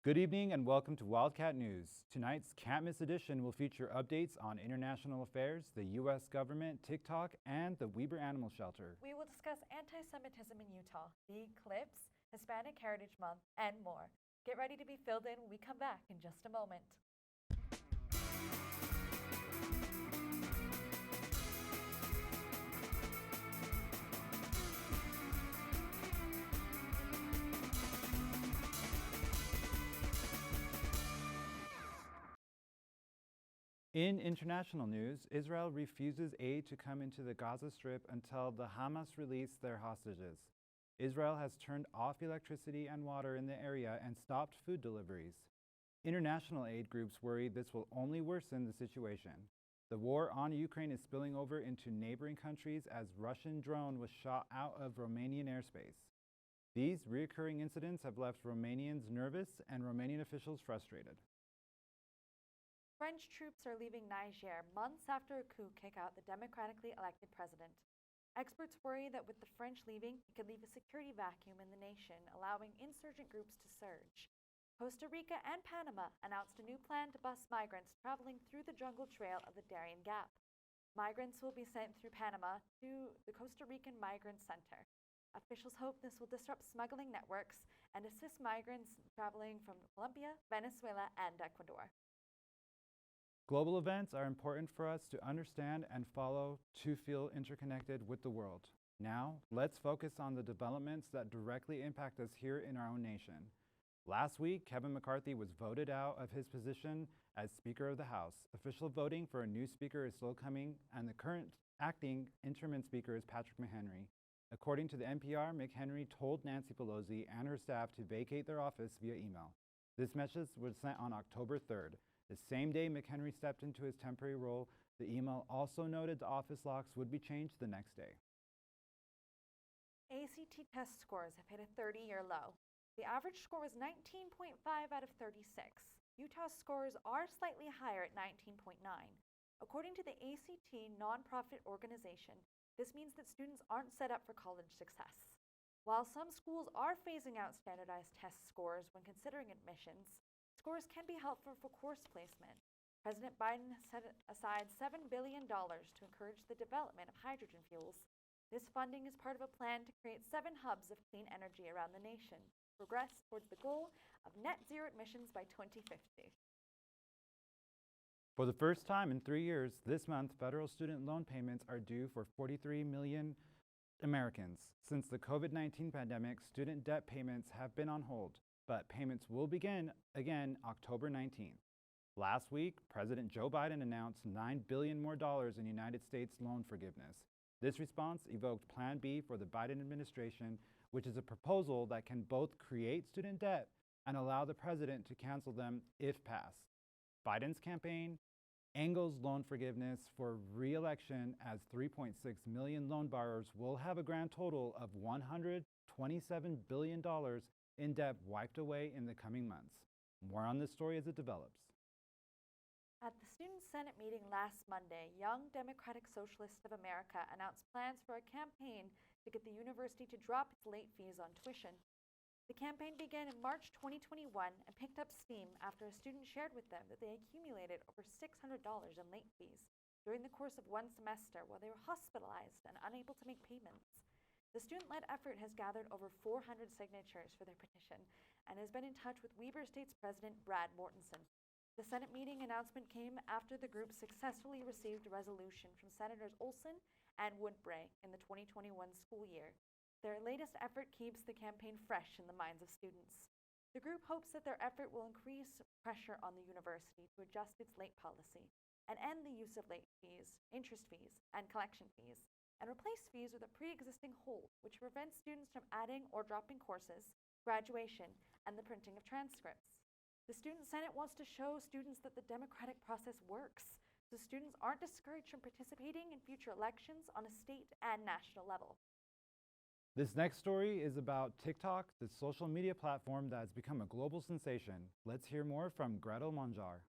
Good evening and welcome to Wildcat News. Tonight's Can't Miss edition will feature updates on international affairs, the U.S. government, TikTok, and the Weber Animal Shelter. We will discuss anti-Semitism in Utah, the eclipse, Hispanic Heritage Month, and more. Get ready to be filled in when we come back in just a moment. In international news, Israel refuses aid to come into the Gaza Strip until the Hamas release their hostages. Israel has turned off electricity and water in the area and stopped food deliveries. International aid groups worry this will only worsen the situation. The war on Ukraine is spilling over into neighboring countries as Russian drone was shot out of Romanian airspace. These recurring incidents have left Romanians nervous and Romanian officials frustrated. French troops are leaving Niger months after a coup kicked out the democratically elected president. Experts worry that with the French leaving, it could leave a security vacuum in the nation, allowing insurgent groups to surge. Costa Rica and Panama announced a new plan to bus migrants traveling through the jungle trail of the Darien Gap. Migrants will be sent through Panama to the Costa Rican Migrant Center. Officials hope this will disrupt smuggling networks and assist migrants traveling from Colombia, Venezuela, and Ecuador. Global events are important for us to understand and follow to feel interconnected with the world. Now, let's focus on the developments that directly impact us here in our own nation. Last week, Kevin McCarthy was voted out of his position as Speaker of the House. Official voting for a new Speaker is still coming, and the current acting interim Speaker is Patrick McHenry. According to the NPR, McHenry told Nancy Pelosi and her staff to vacate their office via email. This message was sent on October 3rd. The same day McHenry stepped into his temporary role, the email also noted the office locks would be changed the next day. ACT test scores have hit a 30-year low. The average score was 19.5 out of 36. Utah's scores are slightly higher at 19.9. According to the ACT nonprofit organization, this means that students aren't set up for college success. While some schools are phasing out standardized test scores when considering admissions, scores can be helpful for course placement. President Biden has set aside $7 billion to encourage the development of hydrogen fuels. This funding is part of a plan to create 7 hubs of clean energy around the nation, progress towards the goal of net zero emissions by 2050. For the first time in 3 years, this month, federal student loan payments are due for 43 million Americans. Since the COVID-19 pandemic, student debt payments have been on hold, but payments will begin again October 19th. Last week, President Joe Biden announced $9 billion more in United States loan forgiveness. This response evoked Plan B for the Biden administration, which is a proposal that can both create student debt and allow the president to cancel them if passed. Biden's campaign angles loan forgiveness for re-election as 3.6 million loan borrowers will have a grand total of $127 billion in debt wiped away in the coming months. More on this story as it develops. At the Student Senate meeting last Monday, Young Democratic Socialists of America announced plans for a campaign to get the university to drop its late fees on tuition. The campaign began in March 2021 and picked up steam after a student shared with them that they accumulated over $600 in late fees during the course of one semester while they were hospitalized and unable to make payments. The student-led effort has gathered over 400 signatures for their petition and has been in touch with Weber State's President Brad Mortensen. The Senate meeting announcement came after the group successfully received a resolution from Senators Olson and Woodbray in the 2021 school year. Their latest effort keeps the campaign fresh in the minds of students. The group hopes that their effort will increase pressure on the university to adjust its late policy and end the use of late fees, interest fees, and collection fees, and replace fees with a pre-existing hold, which prevents students from adding or dropping courses, graduation, and the printing of transcripts. The Student Senate wants to show students that the democratic process works, so students aren't discouraged from participating in future elections on a state and national level. This next story is about TikTok, the social media platform that has become a global sensation. Let's hear more from Gretel Monjar.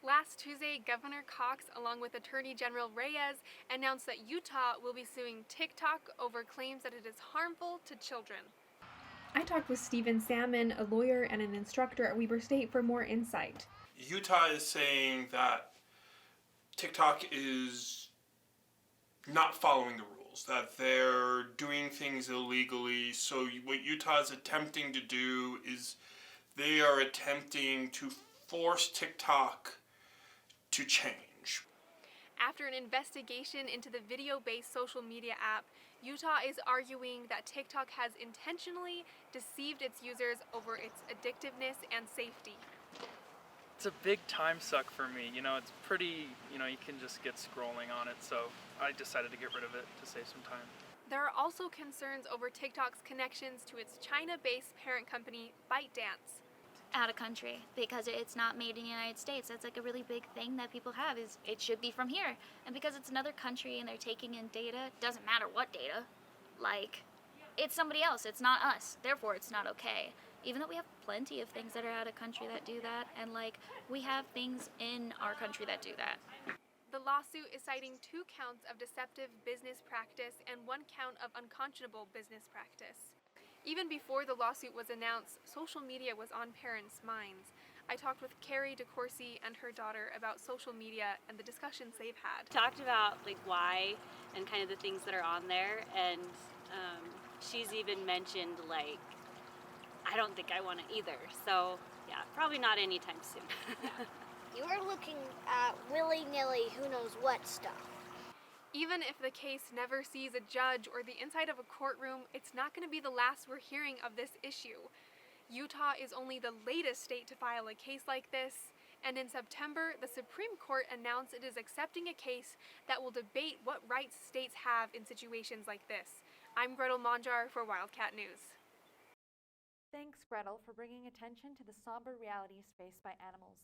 Last Tuesday, Governor Cox, along with Attorney General Reyes, announced that Utah will be suing TikTok over claims that it is harmful to children. I talked with Stephen Salmon, a lawyer and an instructor at Weber State, for more insight. Utah is saying that TikTok is not following the rules, that they're doing things illegally. So what Utah is attempting to do is they are attempting to force TikTok to change. After an investigation into the video-based social media app, Utah is arguing that TikTok has intentionally deceived its users over its addictiveness and safety. It's a big time suck for me. It's pretty, you can just get scrolling on it, so I decided to get rid of it to save some time. There are also concerns over TikTok's connections to its China-based parent company, ByteDance. Out of country, because it's not made in the United States. That's like a really big thing that people have, is it should be from here. And because it's another country and they're taking in data, it doesn't matter what data. Like, it's somebody else, it's not us. Therefore, it's not okay. Even though we have plenty of things that are out of country that do that, and we have things in our country that do that. The lawsuit is citing 2 counts of deceptive business practice and 1 count of unconscionable business practice. Even before the lawsuit was announced, social media was on parents' minds. I talked with Carrie DeCourcy and her daughter about social media and the discussions they've had. Talked about why and kind of the things that are on there, and she's even mentioned I don't think I want it either. So yeah, probably not anytime soon. You are looking at willy-nilly who knows what stuff. Even if the case never sees a judge or the inside of a courtroom, it's not going to be the last we're hearing of this issue. Utah is only the latest state to file a case like this, and in September, the Supreme Court announced it is accepting a case that will debate what rights states have in situations like this. I'm Gretel Monjar for Wildcat News. Thanks, Gretel, for bringing attention to the somber realities faced by animals.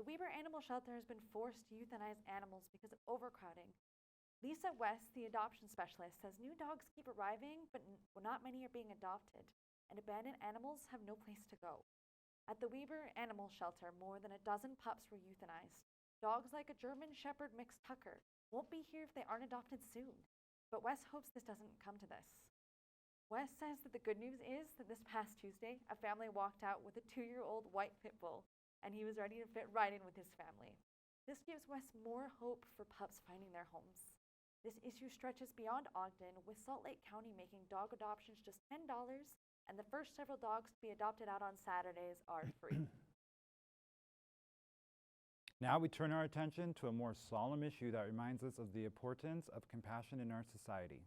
The Weber Animal Shelter has been forced to euthanize animals because of overcrowding. Lisa West, the adoption specialist, says new dogs keep arriving, but not many are being adopted, and abandoned animals have no place to go. At the Weber Animal Shelter, more than a dozen pups were euthanized. Dogs like a German Shepherd mixed Tucker won't be here if they aren't adopted soon. But West hopes this doesn't come to this. West says that the good news is that this past Tuesday, a family walked out with a 2-year-old white pit bull, and he was ready to fit right in with his family. This gives West more hope for pups finding their homes. This issue stretches beyond Ogden, with Salt Lake County making dog adoptions just $10, and the first several dogs to be adopted out on Saturdays are free. Now we turn our attention to a more solemn issue that reminds us of the importance of compassion in our society.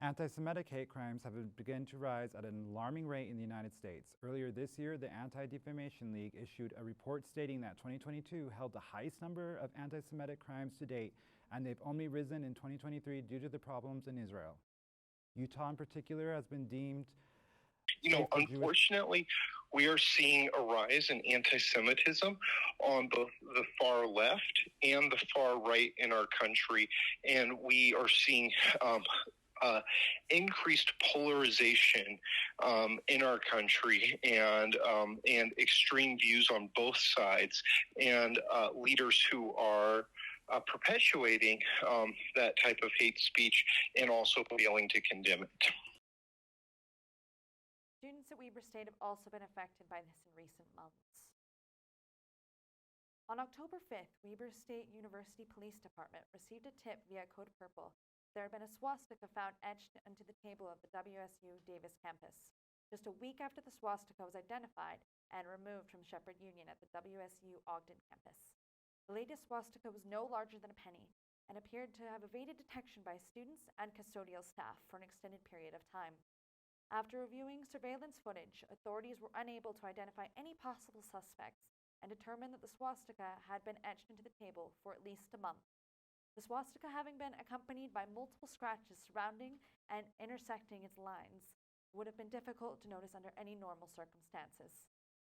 Anti-Semitic hate crimes have begun to rise at an alarming rate in the United States. Earlier this year, the Anti-Defamation League issued a report stating that 2022 held the highest number of anti-Semitic crimes to date, and they've only risen in 2023 due to the problems in Israel. Utah in particular has been deemed... Unfortunately, we are seeing a rise in anti-Semitism on both the far left and the far right in our country, and we are seeing increased polarization in our country, and extreme views on both sides, and leaders who are perpetuating that type of hate speech and also failing to condemn it. Students at Weber State have also been affected by this in recent months. On October 5th, Weber State University Police Department received a tip via Code Purple. There had been a swastika found etched into the table of the WSU Davis campus. Just a week after the swastika was identified and removed from Shepherd Union at the WSU Ogden campus. The latest swastika was no larger than a penny and appeared to have evaded detection by students and custodial staff for an extended period of time. After reviewing surveillance footage, authorities were unable to identify any possible suspects and determined that the swastika had been etched into the table for at least a month. The swastika having been accompanied by multiple scratches surrounding and intersecting its lines would have been difficult to notice under any normal circumstances.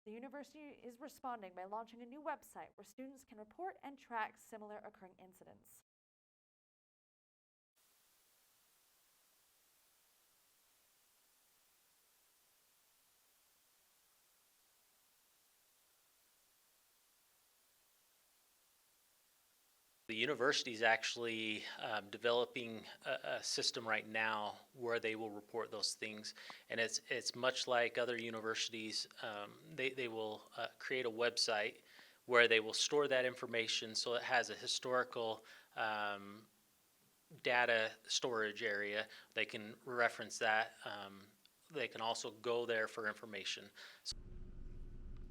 The university is responding by launching a new website where students can report and track similar occurring incidents. The university is actually developing a system right now where they will report those things, and it's much like other universities. They will create a website where they will store that information, so it has a historical data storage area. They can reference that. They can also go there for information.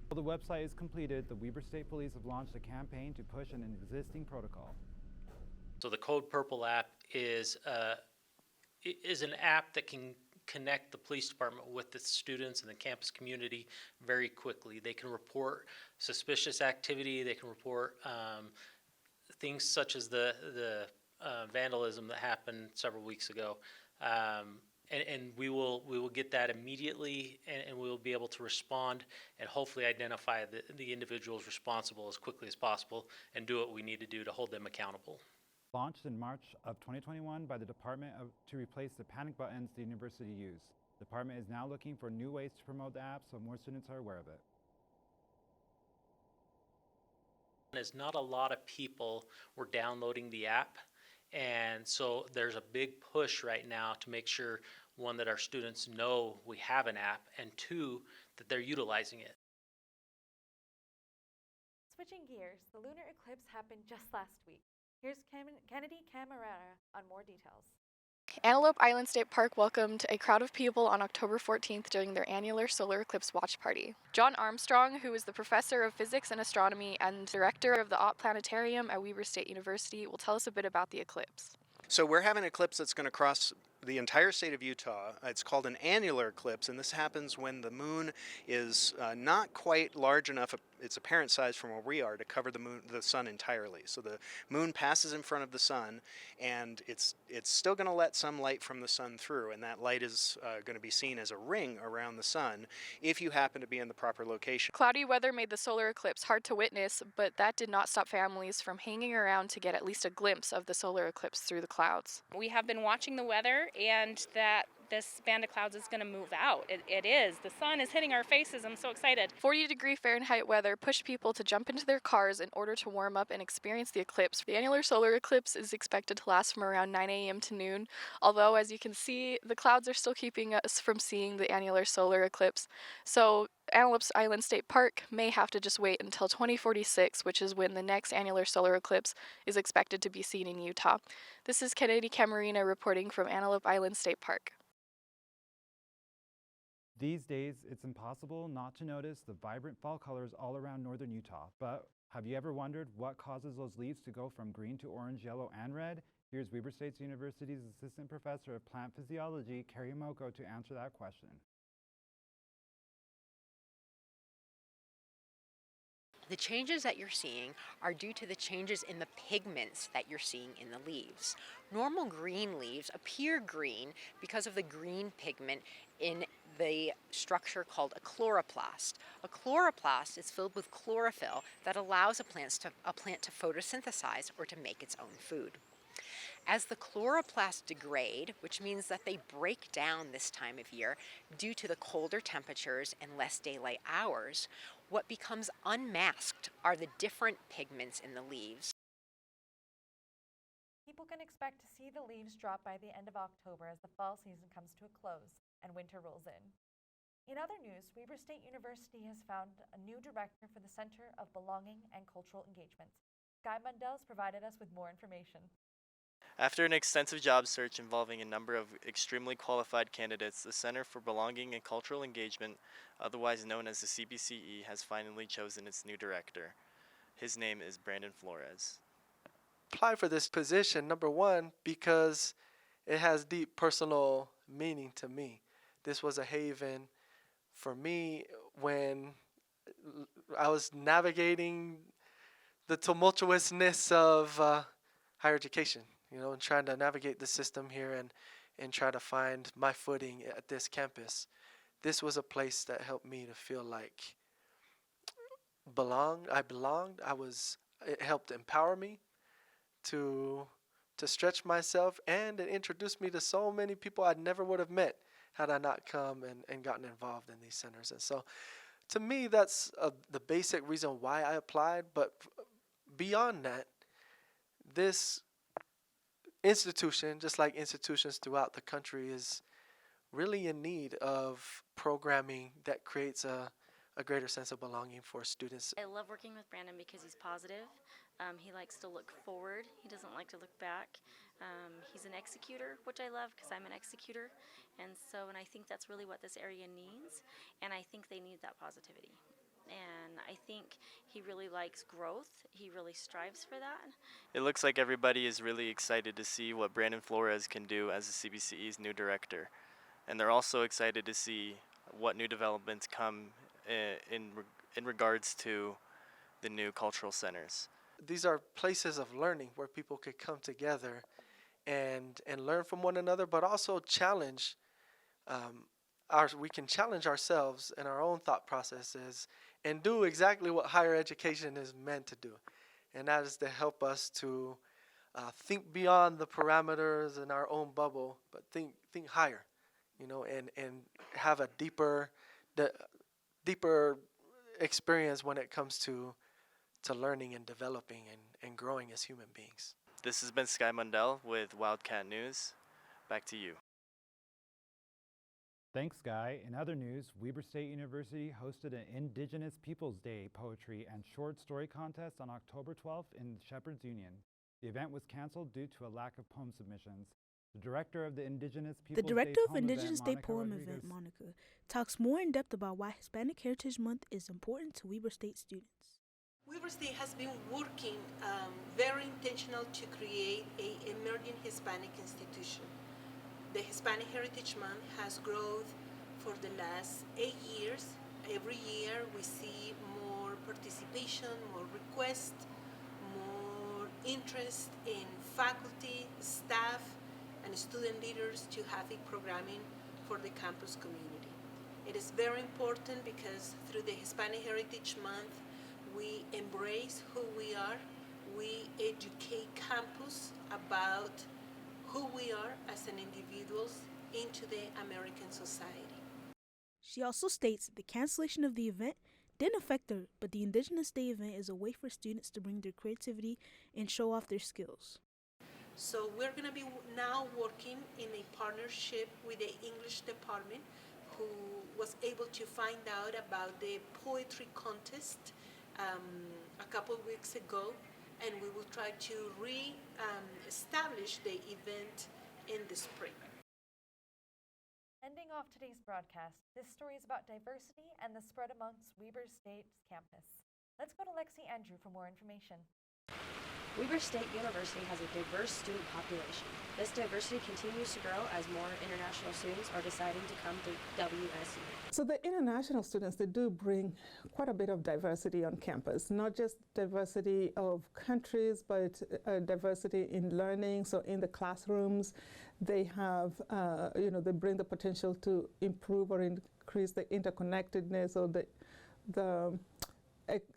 While the website is completed, the Weber State Police have launched a campaign to push an existing protocol. So the Code Purple app is an app that can connect the police department with the students and the campus community very quickly. They can report suspicious activity. They can report things such as the vandalism that happened several weeks ago. And we will get that immediately, and we will be able to respond and hopefully identify the individuals responsible as quickly as possible and do what we need to do to hold them accountable. Launched in March of 2021 by the department to replace the panic buttons the university used. The department is now looking for new ways to promote the app so more students are aware of it. As not a lot of people were downloading the app, and so there's a big push right now to make sure, one, that our students know we have an app, and two, that they're utilizing it. Switching gears, the lunar eclipse happened just last week. Here's Kennedy Camarera on more details. Antelope Island State Park welcomed a crowd of people on October 14th during their annular solar eclipse watch party. John Armstrong, who is the professor of physics and astronomy and director of the Ott Planetarium at Weber State University, will tell us a bit about the eclipse. So we're having an eclipse that's going to cross the entire state of Utah. It's called an annular eclipse, and this happens when the moon is not quite large enough, its apparent size from where we are, to cover the sun entirely. So the moon passes in front of the sun, and it's still going to let some light from the sun through, and that light is going to be seen as a ring around the sun if you happen to be in the proper location. Cloudy weather made the solar eclipse hard to witness, but that did not stop families from hanging around to get at least a glimpse of the solar eclipse through the clouds. We have been watching the weather, and that this band of clouds is going to move out. It is. The sun is hitting our faces. I'm so excited. 40-degree Fahrenheit weather pushed people to jump into their cars in order to warm up and experience the eclipse. The annular solar eclipse is expected to last from around 9 a.m. to noon, although, as you can see, the clouds are still keeping us from seeing the annular solar eclipse. So Antelope Island State Park may have to just wait until 2046, which is when the next annular solar eclipse is expected to be seen in Utah. This is Kennedy Camarena reporting from Antelope Island State Park. These days, it's impossible not to notice the vibrant fall colors all around northern Utah. But have you ever wondered what causes those leaves to go from green to orange, yellow, and red? Here's Weber State University's Assistant Professor of Plant Physiology, Carrie Moko, to answer that question. The changes that you're seeing are due to the changes in the pigments that you're seeing in the leaves. Normal green leaves appear green because of the green pigment in the structure called a chloroplast. A chloroplast is filled with chlorophyll that allows a plant to photosynthesize or to make its own food. As the chloroplasts degrade, which means that they break down this time of year due to the colder temperatures and less daylight hours, what becomes unmasked are the different pigments in the leaves. People can expect to see the leaves drop by the end of October as the fall season comes to a close and winter rolls in. In other news, Weber State University has found a new director for the Center of Belonging and Cultural Engagement. Guy Mundell's provided us with more information. After an extensive job search involving a number of extremely qualified candidates, the Center for Belonging and Cultural Engagement, otherwise known as the CBCE, has finally chosen its new director. His name is Brandon Flores. Applied for this position, number one, because it has deep personal meaning to me. This was a haven for me when I was navigating the tumultuousness of higher education, and trying to navigate the system here and try to find my footing at this campus. This was a place that helped me to feel like I belonged. It helped empower me to stretch myself, and it introduced me to so many people I never would have met had I not come and gotten involved in these centers. And so to me, that's the basic reason why I applied. But beyond that, this institution, just like institutions throughout the country, is really in need of programming that creates a greater sense of belonging for students. I love working with Brandon because he's positive. He likes to look forward. He doesn't like to look back. He's an executor, which I love because I'm an executor. And I think that's really what this area needs. And I think they need that positivity. And I think he really likes growth. He really strives for that. It looks like everybody is really excited to see what Brandon Flores can do as the CBCE's new director. And they're also excited to see what new developments come in regards to the new cultural centers. These are places of learning where people could come together and learn from one another, but also challenge. We can challenge ourselves in our own thought processes and do exactly what higher education is meant to do, and that is to help us to think beyond the parameters in our own bubble, but think higher, and have a deeper experience when it comes to learning and developing and growing as human beings. This has been Sky Mundell with Wildcat News. Back to you. Thanks, Guy. In other news, Weber State University hosted an Indigenous Peoples Day poetry and short story contest on October 12th in Shepherd's Union. The event was canceled due to a lack of poem submissions. The director of the Indigenous Peoples Day poem event, Monica, talks more in depth about why Hispanic Heritage Month is important to Weber State students. Weber State has been working very intentional to create an emerging Hispanic institution. The Hispanic Heritage Month has grown for the last 8 years. Every year we see more participation, more requests, more interest in faculty, staff, and student leaders to have a programming for the campus community. It is very important because through the Hispanic Heritage Month, we embrace who we are. We educate campus about who we are as an individuals into the American society. She also states that the cancellation of the event didn't affect her, but the Indigenous Day event is a way for students to bring their creativity and show off their skills. So we're going to be now working in a partnership with the English department, who was able to find out about the poetry contest a couple of weeks ago, and we will try to establish the event in the spring. Ending off today's broadcast, this story is about diversity and the spread amongst Weber State's campus. Let's go to Lexi Andrew for more information. Weber State University has a diverse student population. This diversity continues to grow as more international students are deciding to come to WSU. So the international students, they do bring quite a bit of diversity on campus, not just diversity of countries, but diversity in learning. So in the classrooms, they have, they bring the potential to improve or increase the interconnectedness, or the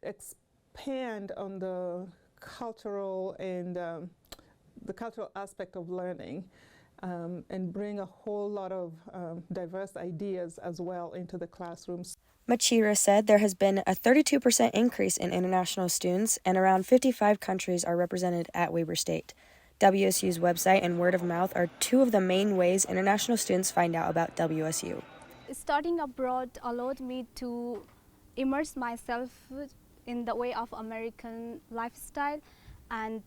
expand on the cultural and the cultural aspect of learning, and bring a whole lot of diverse ideas as well into the classrooms. Machira said there has been a 32% increase in international students, and around 55 countries are represented at Weber State. WSU's website and word of mouth are two of the main ways international students find out about WSU. Studying abroad allowed me to immerse myself in the way of American lifestyle, and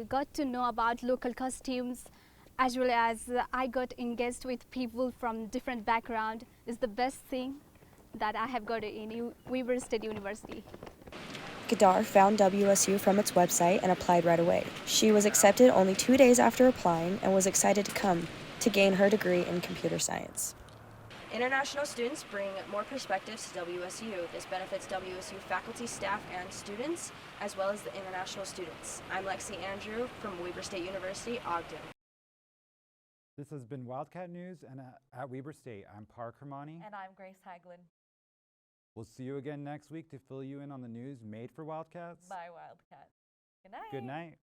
got to know about local costumes, as well as I got engaged with people from different backgrounds. Is the best thing that I have got in Weber State University. Gadar found WSU from its website and applied right away. She was accepted only 2 days after applying and was excited to come to gain her degree in computer science. International students bring more perspectives to WSU. This benefits WSU faculty, staff, and students, as well as the international students. I'm Lexi Andrew from Weber State University, Ogden. This has been Wildcat News and at Weber State. I'm Par Kermani. And I'm Grace Haglin. We'll see you again next week to fill you in on the news made for Wildcats. By Wildcat. Good night. Good night.